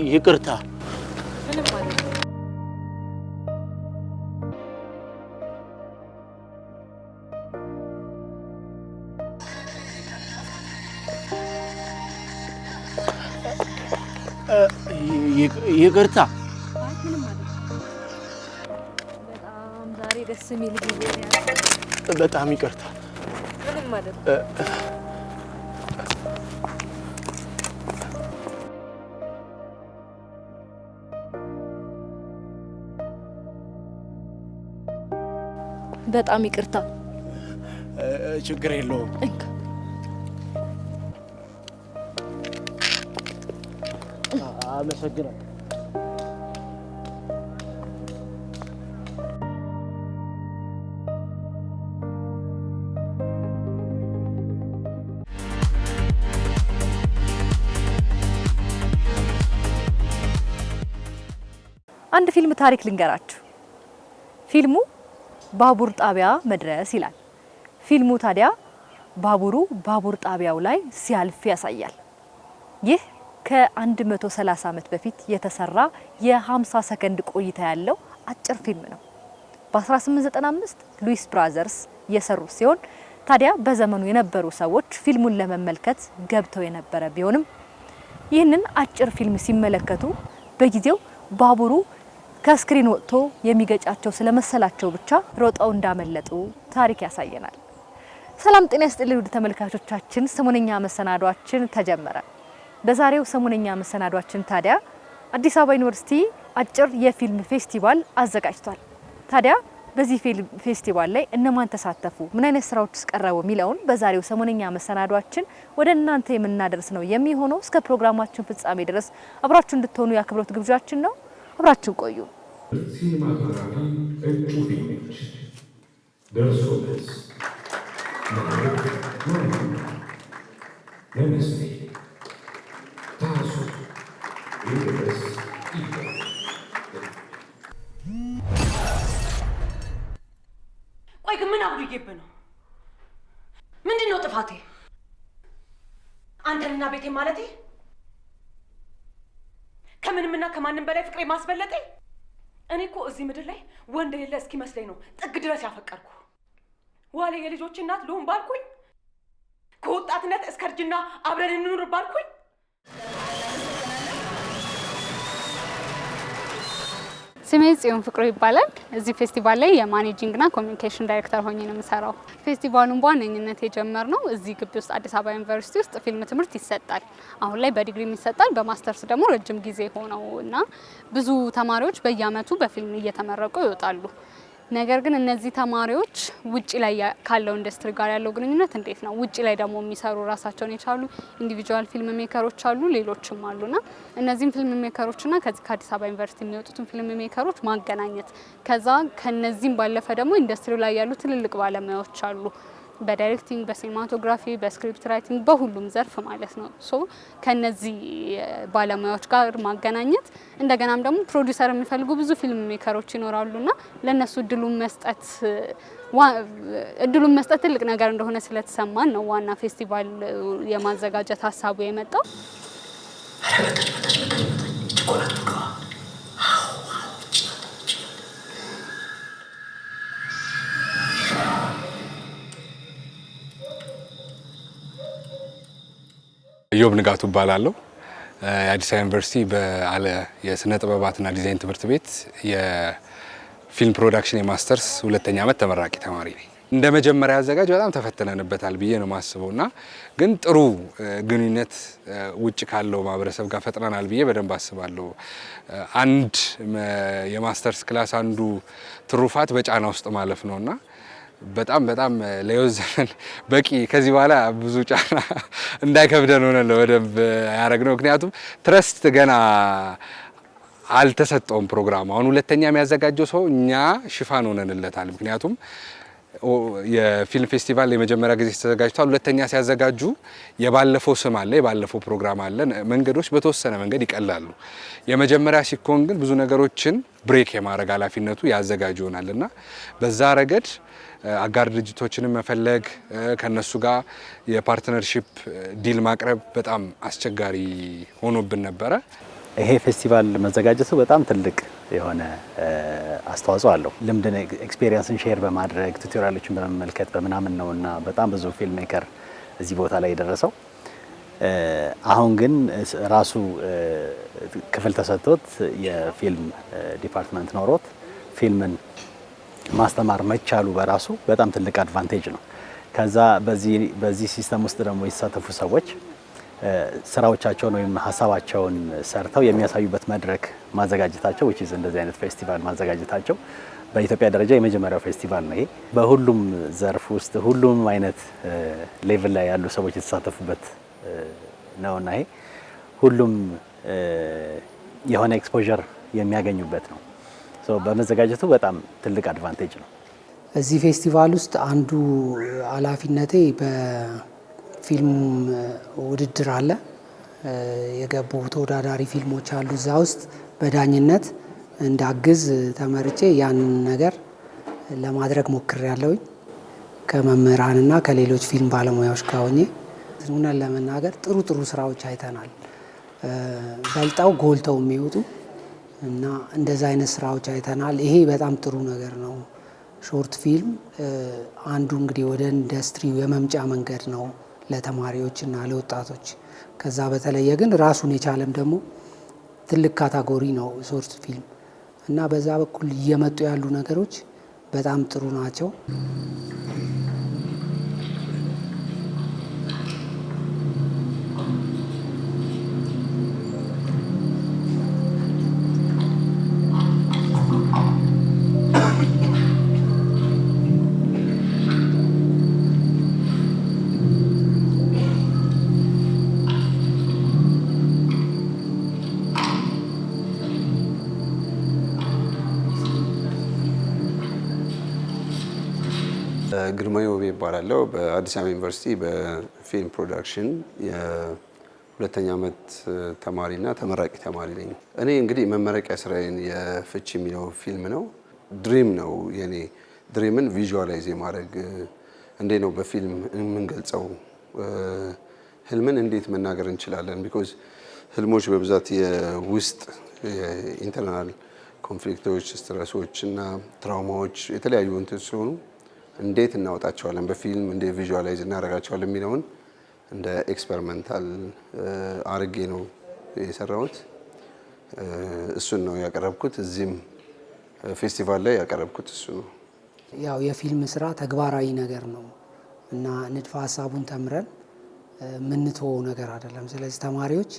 ይቅርታ ምንም ማለት ነው ይቅርታ ምንም ማለት ነው በጣም ዛሬ ደስ የሚል ጊዜ ነው በጣም ይቅርታ ምንም ማለት ነው በጣም ይቅርታ ችግር የለውም አመሰግናለሁ አንድ ፊልም ታሪክ ልንገራችሁ ፊልሙ ባቡር ጣቢያ መድረስ ይላል ፊልሙ ታዲያ ባቡር ጣቢያው ላይ ሲያልፍ ያሳያል ይህ ከ130 ዓመት በፊት የተሰራ የ50 ሰከንድ ቆይታ ያለው አጭር ፊልም ነው በ1895 ሉዊስ ብራዘርስ የሰሩት ሲሆን ታዲያ በዘመኑ የነበሩ ሰዎች ፊልሙን ለመመልከት ገብተው የነበረ ቢሆንም ይህንን አጭር ፊልም ሲመለከቱ በጊዜው ባቡሩ ከስክሪን ወጥቶ የሚገጫቸው ስለመሰላቸው ብቻ ሮጠው እንዳመለጡ ታሪክ ያሳየናል ሰላም ጤና ይስጥልኝ ውድ ተመልካቾቻችን ሰሞነኛ መሰናዷችን ተጀመረ በዛሬው ሰሞነኛ መሰናዷችን ታዲያ አዲስ አበባ ዩኒቨርሲቲ አጭር የፊልም ፌስቲቫል አዘጋጅቷል ታዲያ በዚህ ፊልም ፌስቲቫል ላይ እነማን ተሳተፉ ምን አይነት ስራዎች ቀረቡ ሚለውን በዛሬው ሰሞነኛ መሰናዷችን ወደ እናንተ የምናደርስ ነው የሚሆነው እስከ ፕሮግራማችን ፍጻሜ ድረስ አብራችሁ እንድትሆኑ ያክብሮት ግብዣችን ነው አብራችሁን ቆዩ ሲኒማቶግራፊ እጩ ፊልሞች ደርሶ መልስ ለመስቴ ታሱ ይድረስ ቆይ ግን ምን አጉድዬብህ ነው ምንድን ነው ጥፋቴ አንተንና ቤቴ ማለቴ ከምንምና ከማንም በላይ ፍቅሬ ማስበለጤ እኔ እኮ እዚህ ምድር ላይ ወንድ የሌለ እስኪመስለኝ ነው ጥግ ድረስ ያፈቀርኩ ዋሌ የልጆች እናት ልሁን ባልኩኝ ከወጣትነት እስከ እርጅና አብረን እንኑር ባልኩኝ ስሜ ጽዮን ፍቅሩ ይባላል እዚህ ፌስቲቫል ላይ የማኔጂንግና ኮሚኒኬሽን ዳይሬክተር ሆኜ ነው የምሰራው ፌስቲቫሉን በዋነኝነት የጀመርነው እዚህ ግቢ ውስጥ አዲስ አበባ ዩኒቨርሲቲ ውስጥ ፊልም ትምህርት ይሰጣል አሁን ላይ በዲግሪ ይሰጣል በማስተርስ ደግሞ ረጅም ጊዜ ሆነውና ብዙ ተማሪዎች በየአመቱ በፊልም እየተመረቁ ይወጣሉ ነገር ግን እነዚህ ተማሪዎች ውጪ ላይ ካለው ኢንዱስትሪ ጋር ያለው ግንኙነት እንዴት ነው ውጪ ላይ ደግሞ የሚሰሩ ራሳቸውን የቻሉ ኢንዲቪጁዋል ፊልም ሜከሮች አሉ ሌሎችም አሉና እነዚህን ፊልም ሜከሮችና ከዚህ ከአዲስ አበባ ዩኒቨርሲቲ የሚወጡትን ፊልም ሜከሮች ማገናኘት ከዛ ከነዚህም ባለፈ ደግሞ ኢንዱስትሪ ላይ ያሉ ትልልቅ ባለሙያዎች አሉ በዳይሬክቲንግ በሲኒማቶግራፊ በስክሪፕት ራይቲንግ በሁሉም ዘርፍ ማለት ነው ሶ ከነዚህ ባለሙያዎች ጋር ማገናኘት እንደገናም ደግሞ ፕሮዲዩሰር የሚፈልጉ ብዙ ፊልም ሜከሮች ይኖራሉና ለነሱ እድሉን መስጠት ትልቅ ነገር እንደሆነ ስለተሰማን ነው ዋና ፌስቲቫል የማዘጋጀት ሀሳቡ የመጣው ዮብ ንጋቱ እባላለሁ የአዲስ አበባ ዩኒቨርሲቲ በአለ የስነ ጥበባትና ዲዛይን ትምህርት ቤት የፊልም ፕሮዳክሽን የማስተርስ ሁለተኛ ዓመት ተመራቂ ተማሪ ነኝ እንደ መጀመሪያ አዘጋጅ በጣም ተፈተነንበታል ብዬ ነው ማስበውና ግን ጥሩ ግንኙነት ውጭ ካለው ማህበረሰብ ጋር ፈጥረናል ብዬ በደንብ አስባለሁ አንድ የማስተርስ ክላስ አንዱ ትሩፋት በጫና ውስጥ ማለፍ ነውና በጣም ለዮዝ ዘመን በቂ ከዚህ በኋላ ብዙ ጫና እንዳይከብደን ሆነ ለወደብ ያረግነው ምክንያቱም ትረስት ገና አልተሰጠውም ፕሮግራም አሁን ሁለተኛ የሚያዘጋጀው ሰው እኛ ሽፋን ሆነንለታል ምክንያቱም የፊልም ፌስቲቫል የመጀመሪያ ጊዜ ተዘጋጅቷል ሁለተኛ ሲያዘጋጁ የባለፈው ስም አለ የባለፈው ፕሮግራም አለ መንገዶች በተወሰነ መንገድ ይቀላሉ የመጀመሪያ ሲኮን ግን ብዙ ነገሮችን ብሬክ የማድረግ ኃላፊነቱ ያዘጋጁ ሆናልና በዛ ረገድ አጋር ድርጅቶችንም መፈለግ ከነሱ ጋር የፓርትነርሺፕ ዲል ማቅረብ በጣም አስቸጋሪ ሆኖብን ነበረ። ይሄ ፌስቲቫል መዘጋጀቱ በጣም ትልቅ የሆነ አስተዋጽኦ አለው። ልምድን ኤክስፔሪየንስን ሼር በማድረግ ቱቶሪያሎችን በመመልከት በምናምን ነውና በጣም ብዙ ፊልም ሜከር እዚህ ቦታ ላይ የደረሰው። አሁን ግን ራሱ ክፍል ተሰጥቶት የፊልም ዲፓርትመንት ኖሮት ፊልምን ማስተማር መቻሉ በራሱ በጣም ትልቅ አድቫንቴጅ ነው። ከዛ በዚህ ሲስተም ውስጥ ደግሞ የተሳተፉ ሰዎች ስራዎቻቸውን ወይም ሀሳባቸውን ሰርተው የሚያሳዩበት መድረክ ማዘጋጀታቸው which is እንደዚህ አይነት ፌስቲቫል ማዘጋጀታቸው በኢትዮጵያ ደረጃ የመጀመሪያው ፌስቲቫል ነው። ይሄ በሁሉም ዘርፍ ውስጥ ሁሉም አይነት ሌቭል ላይ ያሉ ሰዎች የተሳተፉበት ነውና ይሄ ሁሉም የሆነ ኤክስፖዠር የሚያገኙበት ነው። በመዘጋጀቱ በጣም ትልቅ አድቫንቴጅ ነው። እዚህ ፌስቲቫል ውስጥ አንዱ ኃላፊነቴ በፊልም ውድድር አለ። የገቡ ተወዳዳሪ ፊልሞች አሉ። እዛ ውስጥ በዳኝነት እንዳግዝ ተመርጬ ያንን ነገር ለማድረግ ሞክሬያለሁኝ ከመምህራንና ከሌሎች ፊልም ባለሙያዎች ጋር ሆኜ። እውነት ለመናገር ጥሩ ስራዎች አይተናል። በልጠው ጎልተው የሚወጡ እና እንደዛ አይነት ስራዎች አይተናል። ይሄ በጣም ጥሩ ነገር ነው። ሾርት ፊልም አንዱ እንግዲህ ወደ ኢንዱስትሪው የመምጫ መንገድ ነው ለተማሪዎችና ለወጣቶች። ከዛ በተለየ ግን ራሱን የቻለም ደግሞ ትልቅ ካታጎሪ ነው ሾርት ፊልም እና በዛ በኩል እየመጡ ያሉ ነገሮች በጣም ጥሩ ናቸው። ግርማይ ወቤ ይባላለሁ። በአዲስ አበባ ዩኒቨርሲቲ በፊልም ፕሮዳክሽን የሁለተኛ ዓመት ተማሪና ተመራቂ ተማሪ ነኝ። እኔ እንግዲህ መመረቂያ ስራዬን የፍቺ የሚለው ፊልም ነው። ድሪም ነው የኔ። ድሪምን ቪዥዋላይዝ የማድረግ እንዴት ነው በፊልም የምንገልጸው፣ ህልምን እንዴት መናገር እንችላለን። ቢኮዝ ህልሞች በብዛት የውስጥ የኢንተርናል ኮንፍሊክቶች፣ ስትረሶች እና ትራውማዎች የተለያዩ እንትን ሲሆኑ እንዴት እናወጣቸዋለን በፊልም እንዴት ቪዥዋላይዝ እናደርጋቸዋለን የሚለውን እንደ ኤክስፐሪመንታል አርጌ ነው የሰራሁት። እሱን ነው ያቀረብኩት። እዚህም ፌስቲቫል ላይ ያቀረብኩት እሱ ነው። ያው የፊልም ስራ ተግባራዊ ነገር ነው እና ንድፈ ሀሳቡን ተምረን ምንተወው ነገር አይደለም። ስለዚህ ተማሪዎች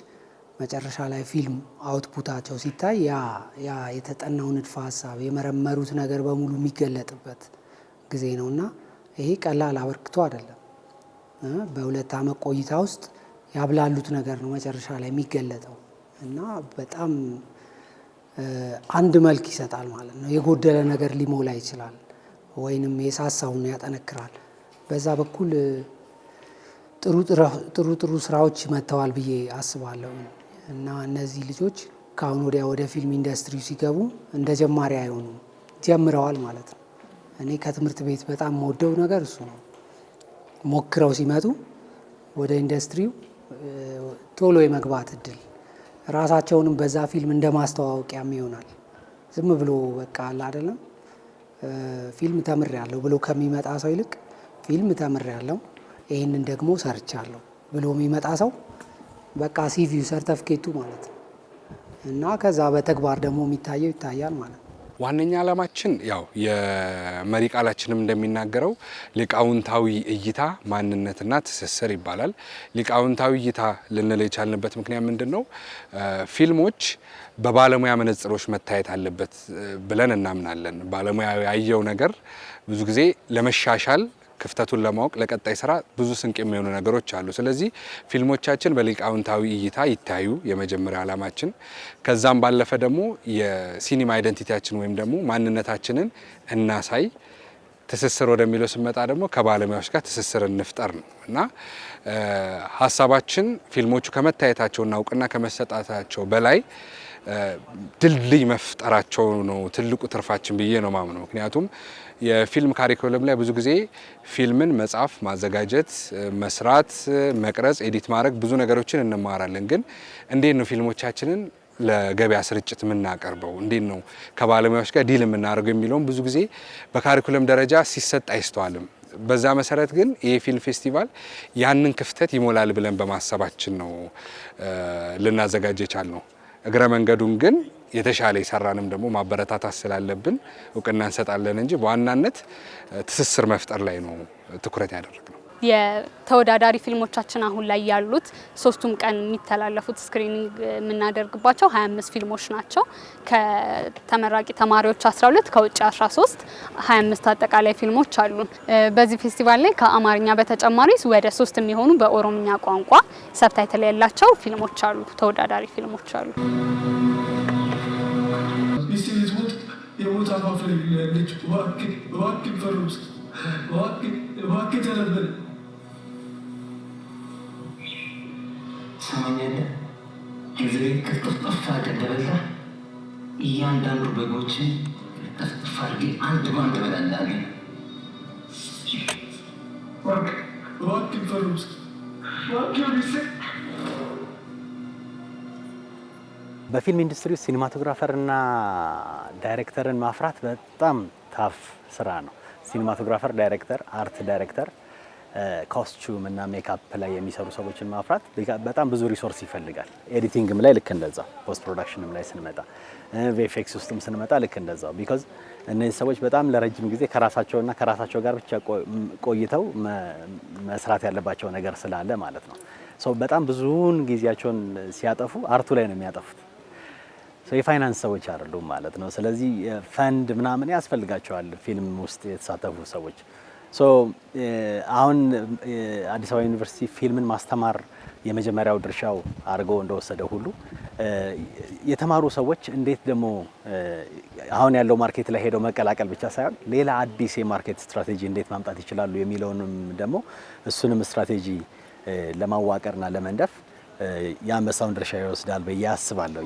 መጨረሻ ላይ ፊልም አውትፑታቸው ሲታይ ያ የተጠናው ንድፈ ሀሳብ የመረመሩት ነገር በሙሉ የሚገለጥበት ጊዜ ነውና ይሄ ቀላል አበርክቶ አይደለም። በሁለት ዓመት ቆይታ ውስጥ ያብላሉት ነገር ነው መጨረሻ ላይ የሚገለጠው እና በጣም አንድ መልክ ይሰጣል ማለት ነው። የጎደለ ነገር ሊሞላ ይችላል ወይንም የሳሳውን ያጠነክራል። በዛ በኩል ጥሩ ስራዎች መጥተዋል ብዬ አስባለሁ እና እነዚህ ልጆች ከአሁን ወዲያ ወደ ፊልም ኢንዱስትሪው ሲገቡ እንደ ጀማሪ አይሆኑም፣ ጀምረዋል ማለት ነው። እኔ ከትምህርት ቤት በጣም የምወደው ነገር እሱ ነው። ሞክረው ሲመጡ ወደ ኢንዱስትሪው ቶሎ የመግባት እድል፣ ራሳቸውንም በዛ ፊልም እንደ ማስተዋወቂያም ይሆናል። ዝም ብሎ በቃ አለ አይደለም ፊልም ተምሬያለሁ ብሎ ከሚመጣ ሰው ይልቅ ፊልም ተምሬያለሁ ይህንን ደግሞ ሰርቻለሁ ብሎ የሚመጣ ሰው በቃ ሲቪው ሰርተፍኬቱ ማለት ነው እና ከዛ በተግባር ደግሞ የሚታየው ይታያል ማለት ነው። ዋነኛ ዓላማችን ያው የመሪ ቃላችንም እንደሚናገረው ሊቃውንታዊ እይታ ማንነትና ትስስር ይባላል። ሊቃውንታዊ እይታ ልንል የቻልንበት ምክንያት ምንድን ነው? ፊልሞች በባለሙያ መነጽሮች መታየት አለበት ብለን እናምናለን። ባለሙያ ያየው ነገር ብዙ ጊዜ ለመሻሻል ክፍተቱን ለማወቅ ለቀጣይ ስራ ብዙ ስንቅ የሚሆኑ ነገሮች አሉ። ስለዚህ ፊልሞቻችን በሊቃውንታዊ እይታ ይታዩ የመጀመሪያ ዓላማችን። ከዛም ባለፈ ደግሞ የሲኒማ አይደንቲቲያችን ወይም ደግሞ ማንነታችንን እናሳይ። ትስስር ወደሚለው ስመጣ ደግሞ ከባለሙያዎች ጋር ትስስር እንፍጠር ነው እና ሀሳባችን ፊልሞቹ ከመታየታቸውና እውቅና ከመሰጣታቸው በላይ ድልድይ መፍጠራቸው ነው ትልቁ ትርፋችን ብዬ ነው ማምነው። ምክንያቱም የፊልም ካሪኩለም ላይ ብዙ ጊዜ ፊልምን መጻፍ፣ ማዘጋጀት፣ መስራት፣ መቅረጽ፣ ኤዲት ማድረግ ብዙ ነገሮችን እንማራለን። ግን እንዴት ነው ፊልሞቻችንን ለገበያ ስርጭት የምናቀርበው፣ እንዴት ነው ከባለሙያዎች ጋር ዲል የምናደርገው የሚለውም ብዙ ጊዜ በካሪኩለም ደረጃ ሲሰጥ አይስተዋልም። በዛ መሰረት ግን ይህ ፊልም ፌስቲቫል ያንን ክፍተት ይሞላል ብለን በማሰባችን ነው ልናዘጋጅ የቻልነው። እግረ መንገዱን ግን የተሻለ ይሰራንም ደግሞ ማበረታታት ስላለብን እውቅና እንሰጣለን እንጂ በዋናነት ትስስር መፍጠር ላይ ነው ትኩረት ያደረግነው። የተወዳዳሪ ፊልሞቻችን አሁን ላይ ያሉት ሶስቱም ቀን የሚተላለፉት ስክሪኒንግ የምናደርግባቸው 25 ፊልሞች ናቸው። ከተመራቂ ተማሪዎች 12 ከውጭ 13 25 አጠቃላይ ፊልሞች አሉን። በዚህ ፌስቲቫል ላይ ከአማርኛ በተጨማሪ ወደ 3 የሚሆኑ በኦሮምኛ ቋንቋ ሰብታይትል ያላቸው ፊልሞች አሉ፣ ተወዳዳሪ ፊልሞች አሉ። ሰማኛለ ጊዜ ከጥፍጥፍ አደረገ እያንዳንዱ በጎችን ጥፍጥፍ አድርጌ አንድ ባንድ በላላለ ወክ ፈሩስ በፊልም ኢንዱስትሪ ውስጥ ሲኒማቶግራፈርና ዳይሬክተርን ማፍራት በጣም ታፍ ስራ ነው። ሲኒማቶግራፈር፣ ዳይሬክተር፣ አርት ዳይሬክተር፣ ኮስቹም እና ሜካፕ ላይ የሚሰሩ ሰዎችን ማፍራት በጣም ብዙ ሪሶርስ ይፈልጋል። ኤዲቲንግም ላይ ልክ እንደዛ፣ ፖስት ፕሮዳክሽንም ላይ ስንመጣ፣ ቪኤፍኤክስ ውስጥም ስንመጣ ልክ እንደዛው። ቢኮዝ እነዚህ ሰዎች በጣም ለረጅም ጊዜ ከራሳቸውና ከራሳቸው ጋር ብቻ ቆይተው መስራት ያለባቸው ነገር ስላለ ማለት ነው። ሶ በጣም ብዙውን ጊዜያቸውን ሲያጠፉ አርቱ ላይ ነው የሚያጠፉት። የፋይናንስ ሰዎች አይደሉም ማለት ነው። ስለዚህ ፈንድ ምናምን ያስፈልጋቸዋል ፊልም ውስጥ የተሳተፉ ሰዎች። አሁን አዲስ አበባ ዩኒቨርሲቲ ፊልምን ማስተማር የመጀመሪያው ድርሻው አድርጎ እንደወሰደ ሁሉ የተማሩ ሰዎች እንዴት ደግሞ አሁን ያለው ማርኬት ላይ ሄደው መቀላቀል ብቻ ሳይሆን ሌላ አዲስ የማርኬት ስትራቴጂ እንዴት ማምጣት ይችላሉ የሚለውንም ደግሞ እሱንም ስትራቴጂ ለማዋቀርና ለመንደፍ የአንበሳውን ድርሻ ይወስዳል ብዬ አስባለሁ።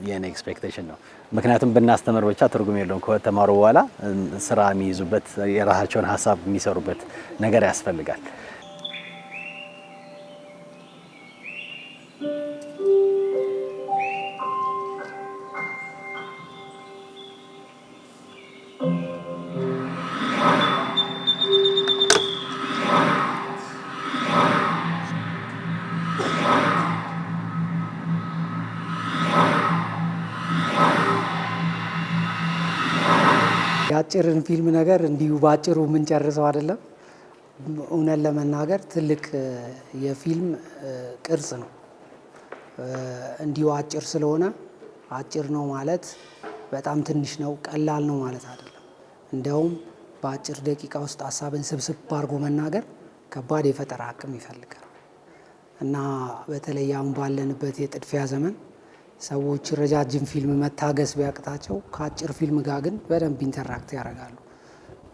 የኔ ኤክስፔክቴሽን ነው። ምክንያቱም ብናስተምር ብቻ ትርጉም የለውም። ከተማሩ በኋላ ስራ የሚይዙበት የራሳቸውን ሀሳብ የሚሰሩበት ነገር ያስፈልጋል። የአጭርን ፊልም ነገር እንዲሁ ባጭሩ የምንጨርሰው አይደለም። እውነት ለመናገር ትልቅ የፊልም ቅርጽ ነው። እንዲሁ አጭር ስለሆነ አጭር ነው ማለት በጣም ትንሽ ነው፣ ቀላል ነው ማለት አይደለም። እንዲያውም በአጭር ደቂቃ ውስጥ ሀሳብን ስብስብ አድርጎ መናገር ከባድ የፈጠራ አቅም ይፈልጋል እና በተለይ አሁን ባለንበት የጥድፊያ ዘመን ሰዎች ረጃጅም ፊልም መታገስ ቢያቅታቸው ከአጭር ፊልም ጋር ግን በደንብ ኢንተራክት ያደርጋሉ።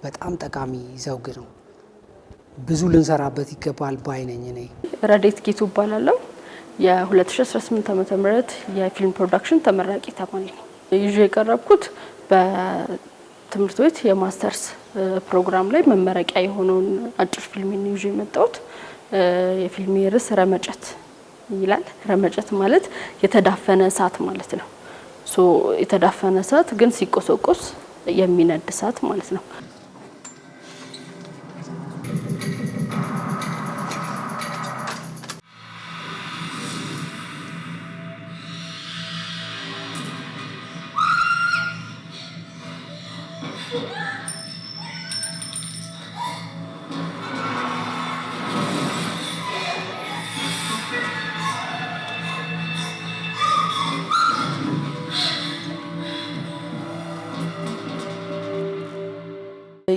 በጣም ጠቃሚ ዘውግ ነው። ብዙ ልንሰራበት ይገባል ባይ ነኝ። እኔ ረዴት ጌቱ እባላለሁ። የ2018 ዓ.ም የፊልም ፕሮዳክሽን ተመራቂ ተማሪ ነኝ። ይዤ የቀረብኩት በትምህርት ቤት የማስተርስ ፕሮግራም ላይ መመረቂያ የሆነውን አጭር ፊልም ነው ይዤ የመጣሁት። የፊልም ርዕስ ረመጨት ይላል። ረመጨት ማለት የተዳፈነ እሳት ማለት ነው። የተዳፈነ እሳት ግን ሲቆሰቆስ የሚነድ እሳት ማለት ነው።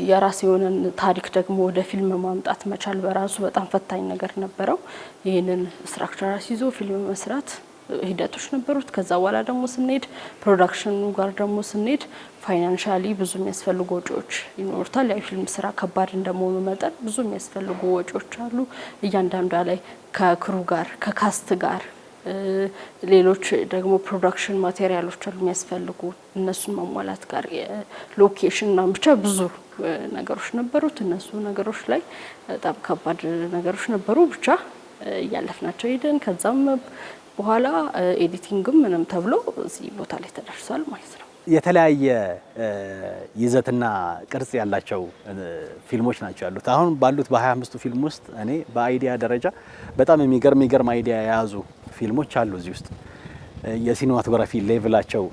የራስ የሆነን ታሪክ ደግሞ ወደ ፊልም ማምጣት መቻል በራሱ በጣም ፈታኝ ነገር ነበረው። ይሄንን ስትራክቸር ይዞ ፊልም መስራት ሂደቶች ነበሩት። ከዛ በኋላ ደግሞ ስንሄድ ፕሮዳክሽኑ ጋር ደግሞ ስንሄድ ፋይናንሻሊ ብዙ የሚያስፈልጉ ወጪዎች ይኖሩታል። ያው ፊልም ስራ ከባድ እንደመሆኑ መጠን ብዙ የሚያስፈልጉ ወጪዎች አሉ። እያንዳንዷ ላይ ከክሩ ጋር ከካስት ጋር ሌሎች ደግሞ ፕሮዳክሽን ማቴሪያሎች አሉ የሚያስፈልጉ እነሱን ማሟላት ጋር ሎኬሽን እና ብቻ ብዙ ነገሮች ነበሩት። እነሱ ነገሮች ላይ በጣም ከባድ ነገሮች ነበሩ። ብቻ እያለፍናቸው ሄደን ከዛም በኋላ ኤዲቲንግም ምንም ተብሎ እዚህ ቦታ ላይ ተደርሷል ማለት ነው። የተለያየ ይዘትና ቅርጽ ያላቸው ፊልሞች ናቸው ያሉት። አሁን ባሉት በ25ቱ ፊልም ውስጥ እኔ በአይዲያ ደረጃ በጣም የሚገርም አይዲያ የያዙ ፊልሞች አሉ እዚህ ውስጥ። የሲኒማቶግራፊ ሌቭላቸው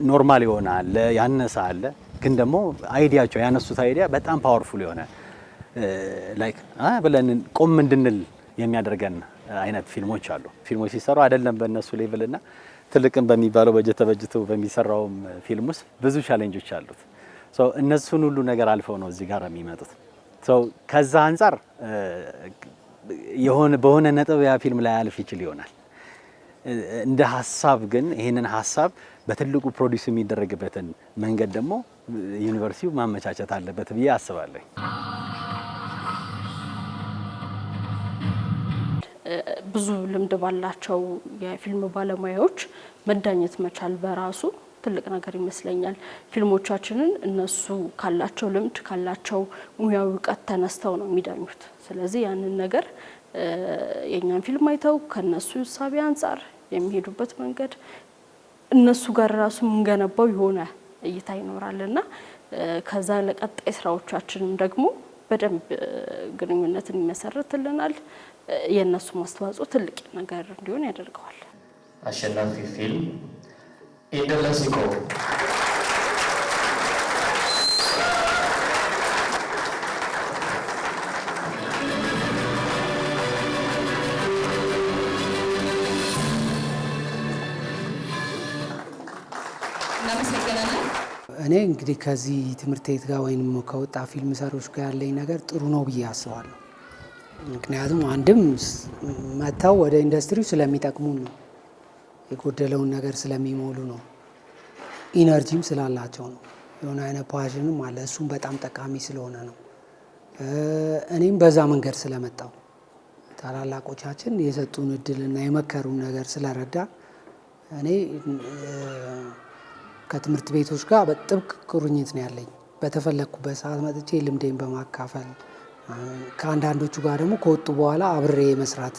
ኖርማል የሆነ አለ፣ ያነሰ አለ። ግን ደግሞ አይዲያቸው ያነሱት አይዲያ በጣም ፓወርፉል የሆነ ላይክ ብለን ቆም እንድንል የሚያደርገን አይነት ፊልሞች አሉ። ፊልሞች ሲሰሩ አይደለም በእነሱ ሌቭልና ትልቅም በሚባለው በጀት ተበጅቶ በሚሰራውም ፊልም ውስጥ ብዙ ቻሌንጆች አሉት። እነሱን ሁሉ ነገር አልፈው ነው እዚህ ጋር የሚመጡት። ከዛ አንጻር በሆነ ነጥብ ያ ፊልም ላይ አልፍ ይችል ይሆናል። እንደ ሀሳብ ግን ይህንን ሀሳብ በትልቁ ፕሮዲውስ የሚደረግበትን መንገድ ደግሞ ዩኒቨርሲቲው ማመቻቸት አለበት ብዬ አስባለሁ። ብዙ ልምድ ባላቸው የፊልም ባለሙያዎች መዳኘት መቻል በራሱ ትልቅ ነገር ይመስለኛል። ፊልሞቻችንን እነሱ ካላቸው ልምድ ካላቸው ሙያዊ እውቀት ተነስተው ነው የሚዳኙት። ስለዚህ ያንን ነገር የኛን ፊልም አይተው ከነሱ እሳቤ አንጻር የሚሄዱበት መንገድ እነሱ ጋር ራሱ የምንገነባው የሆነ እይታ ይኖራልና ከዛ ለቀጣይ ስራዎቻችንም ደግሞ በደንብ ግንኙነትን ይመሰርትልናል። የነሱ ማስተዋጽኦ ትልቅ ነገር እንዲሆን ያደርገዋል። አሸናፊ ፊልም ኢንደለሲኮ እኔ እንግዲህ ከዚህ ትምህርት ቤት ጋር ወይም ከወጣ ፊልም ሰሪዎች ጋር ያለኝ ነገር ጥሩ ነው ብዬ አስባለሁ። ምክንያቱም አንድም መጥተው ወደ ኢንዱስትሪው ስለሚጠቅሙ ነው፣ የጎደለውን ነገር ስለሚሞሉ ነው፣ ኢነርጂም ስላላቸው ነው፣ የሆነ አይነት ፓሽንም አለ፣ እሱም በጣም ጠቃሚ ስለሆነ ነው። እኔም በዛ መንገድ ስለመጣው ታላላቆቻችን የሰጡን እድልና የመከሩን ነገር ስለረዳ እኔ ከትምህርት ቤቶች ጋር በጥብቅ ቁርኝት ነው ያለኝ። በተፈለግኩበት ሰዓት መጥቼ ልምዴን በማካፈል ከአንዳንዶቹ ጋር ደግሞ ከወጡ በኋላ አብሬ የመስራት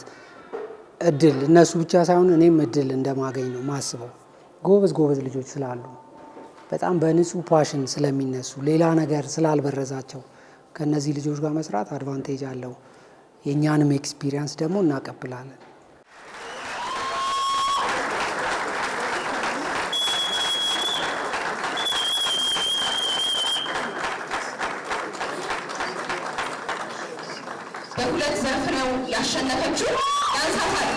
እድል እነሱ ብቻ ሳይሆን እኔም እድል እንደማገኝ ነው ማስበው። ጎበዝ ልጆች ስላሉ በጣም በንጹህ ፓሽን ስለሚነሱ ሌላ ነገር ስላልበረዛቸው ከነዚህ ልጆች ጋር መስራት አድቫንቴጅ አለው። የእኛንም ኤክስፒሪየንስ ደግሞ እናቀብላለን። በሁለት ዘርፍ ነው ያሸነፈችው። ያንሳታል።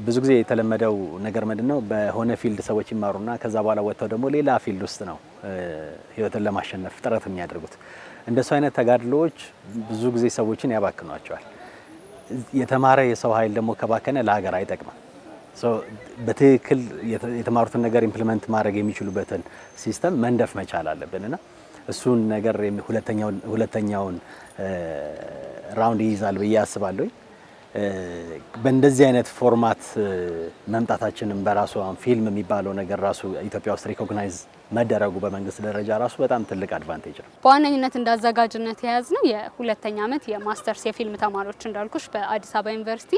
ብዙ ጊዜ የተለመደው ነገር ምንድነው? በሆነ ፊልድ ሰዎች ይማሩና ከዛ በኋላ ወጥተው ደግሞ ሌላ ፊልድ ውስጥ ነው ህይወትን ለማሸነፍ ጥረት የሚያደርጉት። እንደሱ አይነት ተጋድሎዎች ብዙ ጊዜ ሰዎችን ያባክኗቸዋል። የተማረ የሰው ኃይል ደግሞ ከባከነ ለሀገር አይጠቅምም። በትክክል የተማሩትን ነገር ኢምፕሊመንት ማድረግ የሚችሉበትን ሲስተም መንደፍ መቻል አለብንና እሱን ነገር ሁለተኛውን ራውንድ ይይዛል ብዬ አስባለሁ። በእንደዚህ አይነት ፎርማት መምጣታችንም በራሱ ፊልም የሚባለው ነገር ራሱ ኢትዮጵያ ውስጥ ሪኮግናይዝ መደረጉ በመንግስት ደረጃ ራሱ በጣም ትልቅ አድቫንቴጅ ነው። በዋነኝነት እንዳዘጋጅነት የያዝነው የሁለተኛ ዓመት የማስተርስ የፊልም ተማሪዎች እንዳልኩሽ በአዲስ አበባ ዩኒቨርሲቲ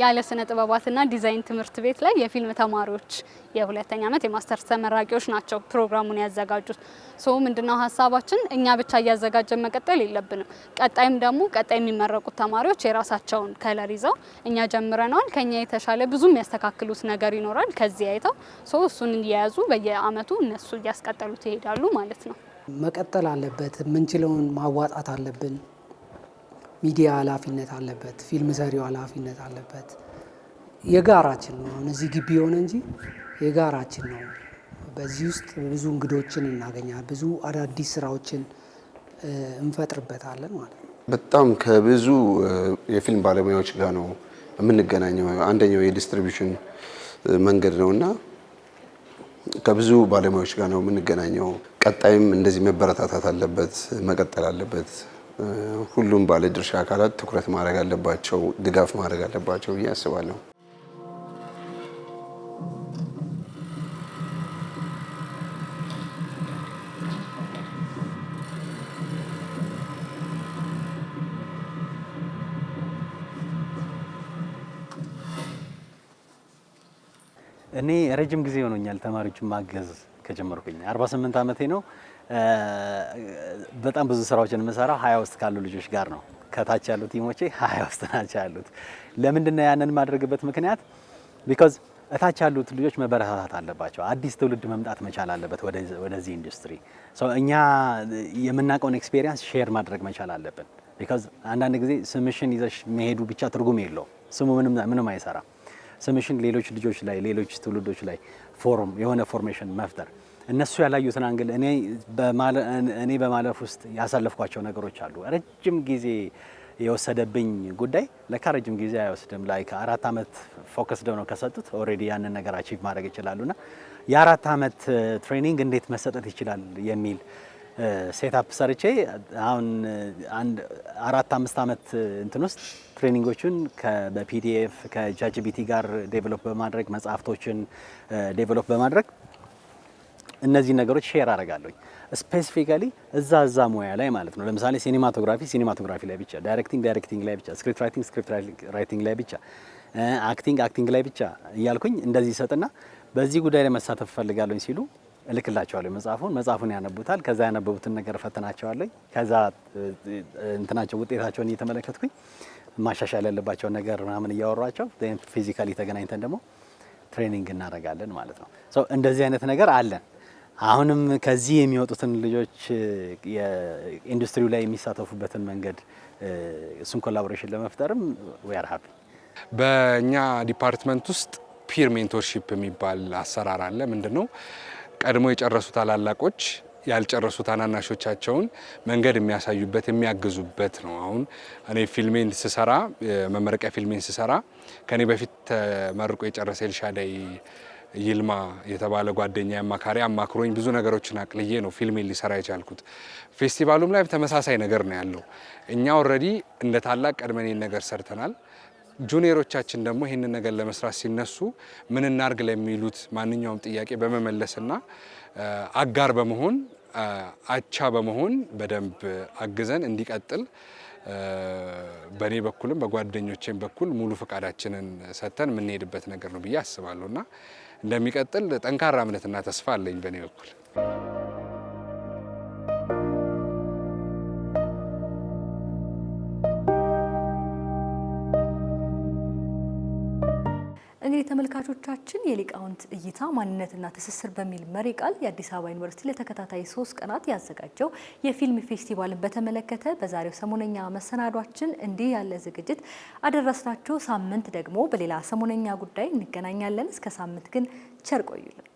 ያለ ስነ ጥበባትና ዲዛይን ትምህርት ቤት ላይ የፊልም ተማሪዎች የሁለተኛ ዓመት የማስተርስ ተመራቂዎች ናቸው ፕሮግራሙን ያዘጋጁት። ምንድነው ሀሳባችን? እኛ ብቻ እያዘጋጀን መቀጠል የለብንም። ቀጣይ የሚመረቁት ተማሪዎች የራሳቸውን ከለር ይዘው እኛ ጀምረናል፣ ከኛ የተሻለ ብዙ የሚያስተካክሉት ነገር ይኖራል ከዚህ አይተው እሱን እየያዙ በየአመቱ እነሱ እያስቀጠሉት ይሄዳሉ ማለት ነው። መቀጠል አለበት። የምንችለውን ማዋጣት አለብን። ሚዲያ ኃላፊነት አለበት። ፊልም ሰሪው ኃላፊነት አለበት። የጋራችን ነው። አሁን እዚህ ግቢ የሆነ እንጂ የጋራችን ነው። በዚህ ውስጥ ብዙ እንግዶችን እናገኛለን፣ ብዙ አዳዲስ ስራዎችን እንፈጥርበታለን ማለት ነው። በጣም ከብዙ የፊልም ባለሙያዎች ጋር ነው የምንገናኘው። አንደኛው የዲስትሪቢዩሽን መንገድ ነውና ከብዙ ባለሙያዎች ጋር ነው የምንገናኘው። ቀጣይም እንደዚህ መበረታታት አለበት፣ መቀጠል አለበት። ሁሉም ባለድርሻ አካላት ትኩረት ማድረግ አለባቸው፣ ድጋፍ ማድረግ አለባቸው ብዬ አስባለሁ። እኔ ረጅም ጊዜ ሆኖኛል ተማሪዎችን ማገዝ ከጀመርኩኝ 48 ዓመቴ ነው። በጣም ብዙ ስራዎችን የምሰራው 20 ውስጥ ካሉ ልጆች ጋር ነው። ከታች ያሉት ቲሞቼ 20 ውስጥ ናቸው ያሉት። ለምንድነው ያንን ማድረግበት ምክንያት? ቢኮዝ እታች ያሉት ልጆች መበረታታት አለባቸው። አዲስ ትውልድ መምጣት መቻል አለበት ወደዚህ ኢንዱስትሪ። እኛ የምናውቀውን ኤክስፔሪየንስ ሼር ማድረግ መቻል አለብን። ቢኮዝ አንዳንድ ጊዜ ስምሽን ይዘሽ መሄዱ ብቻ ትርጉም የለውም። ስሙ ምንም አይሰራም። ስምሽን ሌሎች ልጆች ላይ ሌሎች ትውልዶች ላይ የሆነ ፎርሜሽን መፍጠር እነሱ ያላዩትን አንግል እኔ በማለፍ ውስጥ ያሳለፍኳቸው ነገሮች አሉ። ረጅም ጊዜ የወሰደብኝ ጉዳይ ለካ ረጅም ጊዜ አይወስድም። ላይክ 4 ዓመት ፎከስ ደው ነው ከሰጡት ኦልሬዲ ያንን ነገር አቺቭ ማድረግ ይችላሉና የ4 ዓመት ትሬኒንግ እንዴት መሰጠት ይችላል የሚል ሴትአፕ ሰርቼ አሁን 4-5 ዓመት እንትን ውስጥ ትሬኒንጎችን በፒዲኤፍ ከጃጂቢቲ ጋር ዴቨሎፕ በማድረግ መጽሐፍቶችን ዴቨሎፕ በማድረግ እነዚህ ነገሮች ሼር አደርጋለሁ። ስፔሲፊካሊ እዛ ሙያ ላይ ማለት ነው። ለምሳሌ ሲኒማቶግራፊ ላይ ብቻ፣ ዳይሬክቲንግ ላይ ብቻ፣ ስክሪፕት ራይቲንግ ላይ ብቻ፣ አክቲንግ ላይ ብቻ እያልኩኝ እንደዚህ ሰጥና በዚህ ጉዳይ ላይ መሳተፍ ፈልጋለሁ ሲሉ እልክላቸዋለሁ መጽሐፉን ያነቡታል። ከዛ ያነበቡትን ነገር ፈተናቸዋለሁ። ከዛ እንትናቸው ውጤታቸውን እየተመለከትኩኝ ማሻሻል ያለባቸው ነገር ምናምን እያወሯቸው ፊዚካሊ ተገናኝተን ደግሞ ትሬኒንግ እናደርጋለን ማለት ነው። እንደዚህ አይነት ነገር አለን። አሁንም ከዚህ የሚወጡትን ልጆች የኢንዱስትሪው ላይ የሚሳተፉበትን መንገድ እሱን ኮላቦሬሽን ለመፍጠርም we are happy። በእኛ ዲፓርትመንት ውስጥ ፒር ሜንቶርሺፕ የሚባል አሰራር አለ። ምንድነው? ቀድሞ የጨረሱ ታላላቆች ያልጨረሱ ታናናሾቻቸውን መንገድ የሚያሳዩበት የሚያግዙበት ነው። አሁን እኔ ፊልሜን ስሰራ መመረቂያ ፊልሜን ስሰራ ከኔ በፊት ተመርቆ የጨረሰ ኤልሻዳይ ይልማ የተባለ ጓደኛ አማክሮኝ ብዙ ነገሮችን አቅልዬ ነው ፊልሜን ሊሰራ የቻልኩት። ፌስቲቫሉም ላይ ተመሳሳይ ነገር ነው ያለው። እኛ ኦልሬዲ እንደ ታላቅ ቀድመን ነገር ሰርተናል። ጁኒየሮቻችን ደግሞ ይህንን ነገር ለመስራት ሲነሱ ምን እናርግ ለሚሉት ማንኛውም ጥያቄ በመመለስና አጋር በመሆን አቻ በመሆን በደንብ አግዘን እንዲቀጥል በኔ በኩልም በጓደኞቼም በኩል ሙሉ ፈቃዳችንን ሰጥተን የምንሄድበት ነገር ነው ብዬ አስባለሁና እንደሚቀጥል ጠንካራ እምነትና ተስፋ አለኝ በኔ በኩል። እንግዲህ ተመልካቾቻችን የሊቃውንት እይታ ማንነትና ትስስር በሚል መሪ ቃል የአዲስ አበባ ዩኒቨርሲቲ ለተከታታይ 3 ቀናት ያዘጋጀው የፊልም ፌስቲቫልን በተመለከተ በዛሬው ሰሞነኛ መሰናዷችን እንዲህ ያለ ዝግጅት አደረስናችሁ። ሳምንት ደግሞ በሌላ ሰሞነኛ ጉዳይ እንገናኛለን። እስከ ሳምንት ግን ቸር ቆዩልን።